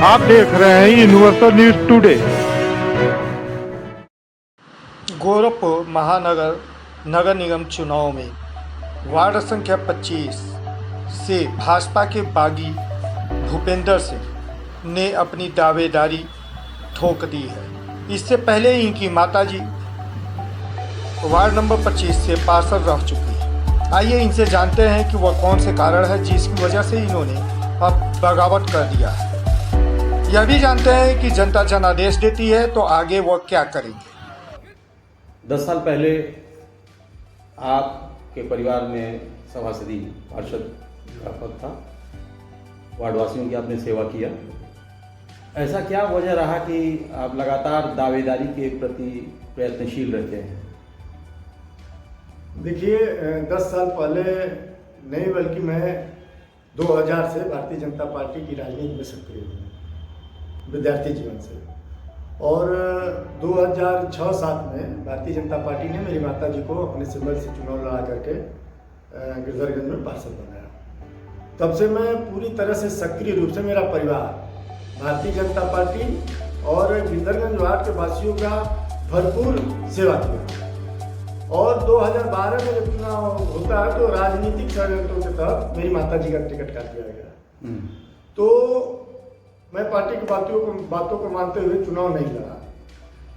आप देख रहे हैं यूनिवर्सल न्यूज टुडे। गोरखपुर महानगर नगर निगम चुनाव में वार्ड संख्या 25 से भाजपा के बागी भूपेंद्र सिंह ने अपनी दावेदारी ठोक दी है। इससे पहले इनकी माताजी वार्ड नंबर 25 से पार्षद रह चुकी है। आइए इनसे जानते हैं कि वह कौन से कारण है जिसकी वजह से इन्होंने अब बगावत कर दिया है। यह भी जानते हैं कि जनता जनादेश देती है तो आगे वह क्या करेंगे। 10 साल पहले आपके परिवार में सभासदी पार्षद का पद था, वार्डवासियों की आपने सेवा किया। ऐसा क्या वजह रहा कि आप लगातार दावेदारी के प्रति प्रयत्नशील रहते हैं? देखिए, 10 साल पहले नहीं बल्कि मैं 2000 से भारतीय जनता पार्टी की राजनीति में सक्रिय हूँ, विद्यार्थी जीवन से। और 2006-07 में भारतीय जनता पार्टी ने मेरी माताजी को अपने सिंबल से चुनाव लड़ा करके गिरधरगंज में पार्षद बनाया। तब से मैं पूरी तरह से सक्रिय रूप से मेरा परिवार भारतीय जनता पार्टी और गिरधरगंज वार्ड के वासियों का भरपूर सेवा किया। और 2012 में जब चुनाव होता है तो राजनीतिक षड्यंत्रों के तहत मेरी माताजी का टिकट काट दिया गया। तो मैं पार्टी की बातों को मानते हुए चुनाव नहीं लड़ा,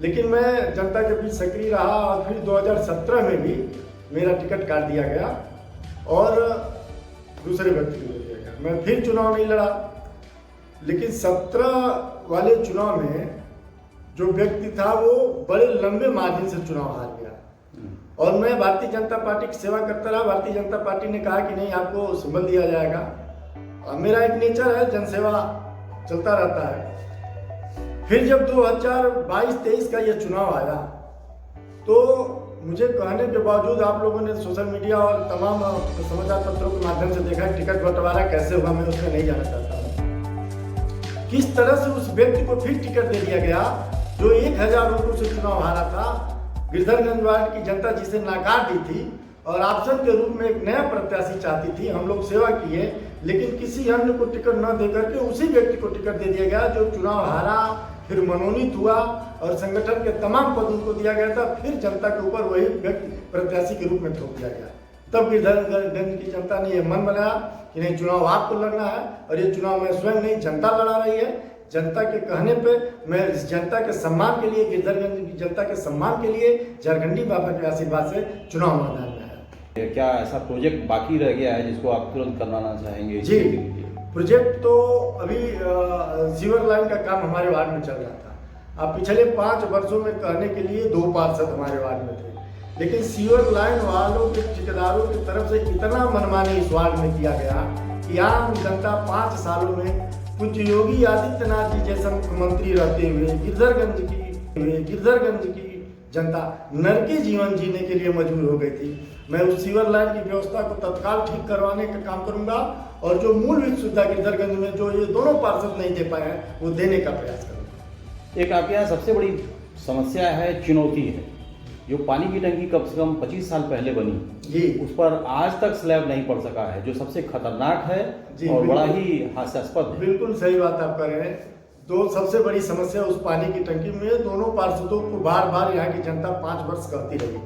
लेकिन मैं जनता के बीच सक्रिय रहा। और फिर 2017 में भी मेरा टिकट काट दिया गया और दूसरे व्यक्ति को दे दिया गया। मैं फिर चुनाव नहीं लड़ा, लेकिन 17 वाले चुनाव में जो व्यक्ति था वो बड़े लंबे मार्जिन से चुनाव हार गया। और मैं भारतीय जनता पार्टी की सेवा करता रहा। भारतीय जनता पार्टी ने कहा कि नहीं, आपको सिंबल दिया जाएगा। और मेरा एक नेचर है, जनसेवा चलता रहता है। फिर जब 2022-23 का ये चुनाव आया तो मुझे कहने के बावजूद आप लोगों ने सोशल मीडिया और तमाम समाचार पत्रों के माध्यम से देखा टिकट बंटवारा कैसे हुआ, मैं उसमें नहीं जाना चाहता हूँ। किस तरह से उस व्यक्ति को फिर टिकट दे दिया गया जो 1000 वोटों से चुनाव हारा था। गिरधरगंज वार्ड की जनता जिसे नाकार दी थी और ऑप्शन के रूप में एक नया प्रत्याशी चाहती थी। हम लोग सेवा किए, लेकिन किसी अन्य को टिकट न देकर के उसी व्यक्ति को टिकट दे दिया गया जो चुनाव हारा, फिर मनोनीत हुआ और संगठन के तमाम पद उनको दिया गया था। फिर जनता के ऊपर वही व्यक्ति प्रत्याशी के रूप में थोप दिया गया। तब गिरधरगंज की जनता ने यह मन बनाया कि नहीं, चुनाव आपको लड़ना है। और ये चुनाव मैं स्वयं नहीं, जनता लड़ा रही है। जनता के कहने पे मैं इस जनता के सम्मान के लिए, गिरधरगंज की जनता के सम्मान के लिए झारखंडी बाबा के आशीर्वाद से चुनाव मैदान में है। क्या ऐसा प्रोजेक्ट बाकी रह गया है जिसको आप तुरंत करवाना चाहेंगे? जी, प्रोजेक्ट तो अभी सीवर लाइन का काम हमारे वार्ड में चल रहा था। अब पिछले 5 वर्षों में कहने के लिए 2 पार्षद हमारे वार्ड में थे, लेकिन सीवर लाइन वालों के ठेकेदारों की तरफ से इतना मनमानी इस वार्ड में किया गया कि आम जनता 5 सालों में कुछ योगी आदित्यनाथ जी जैसा मुख्यमंत्री रहते हुए गिरधरगंज की जनता नरकी जीवन जीने के लिए मजबूर हो गई थी। मैं उस सीवर लाइन की व्यवस्था को तत्काल ठीक करवाने का काम करूंगा और जो मूलभूत सुविधा गिरधरगंज में जो ये दोनों पार्षद नहीं दे पाए हैं वो देने का प्रयास करूंगा। एक आपके यहाँ सबसे बड़ी समस्या है, चुनौती है, जो पानी की टंकी कम से कम 25 साल पहले बनी जी, उस पर आज तक स्लैब नहीं पड़ सका है, जो सबसे खतरनाक है और बड़ा ही हास्यास्पद है। बिल्कुल सही बात आप कह रहे हैं। तो सबसे बड़ी समस्या उस पानी की टंकी में दोनों पार्षदों को बार बार यहाँ की जनता 5 वर्ष कहती रही।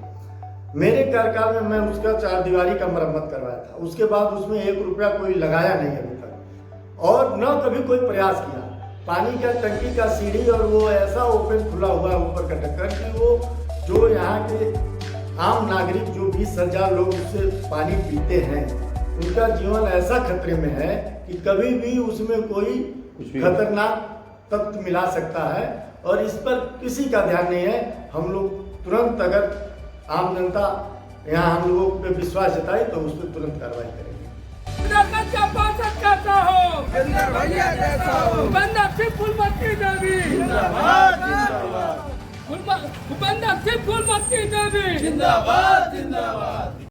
मेरे कार्यकाल में मैं उसका 4 दीवारी का मरम्मत करवाया था। उसके बाद उसमें 1 रुपया कोई लगाया नहीं अभी तक, और न कभी कोई प्रयास किया। पानी का टंकी का सीढ़ी और वो ऐसा ओपन खुला हुआ है ऊपर का ढक्कन कि वो जो यहाँ के आम नागरिक जो 20,000 लोग उससे पानी पीते हैं उनका जीवन ऐसा खतरे में है कि कभी भी उसमें कोई खतरनाक तत्व मिला सकता है। और इस पर किसी का ध्यान नहीं है। हम लोग तुरंत, अगर आम जनता यहाँ हम लोगों पे विश्वास जताए तो उस पर तुरंत कार्रवाई करेंगे। फूलमती देवी जिंदाबाद जिंदाबाद।